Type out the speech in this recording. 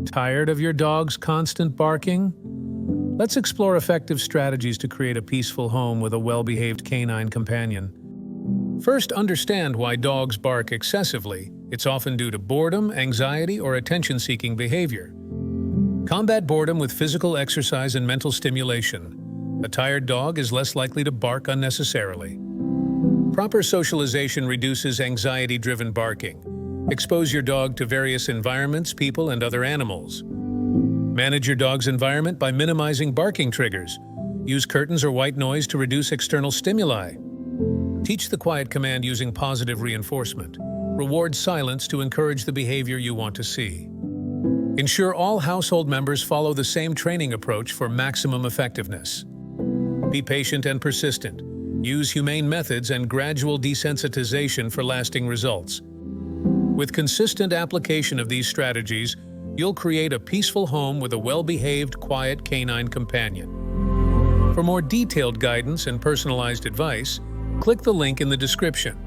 Tired of your dog's constant barking? Let's explore effective strategies to create a peaceful home with a well-behaved canine companion. First, understand why dogs bark excessively. It's often due to boredom, anxiety, or attention-seeking behavior. Combat boredom with physical exercise and mental stimulation. A tired dog is less likely to bark unnecessarily. Proper socialization reduces anxiety-driven barking. Expose your dog to various environments, people, and other animals. Manage your dog's environment by minimizing barking triggers. Use curtains or white noise to reduce external stimuli. Teach the quiet command using positive reinforcement. Reward silence to encourage the behavior you want to see. Ensure all household members follow the same training approach for maximum effectiveness. Be patient and persistent. Use humane methods and gradual desensitization for lasting results. With consistent application of these strategies, you'll create a peaceful home with a well-behaved, quiet canine companion. For more detailed guidance and personalized advice, click the link in the description.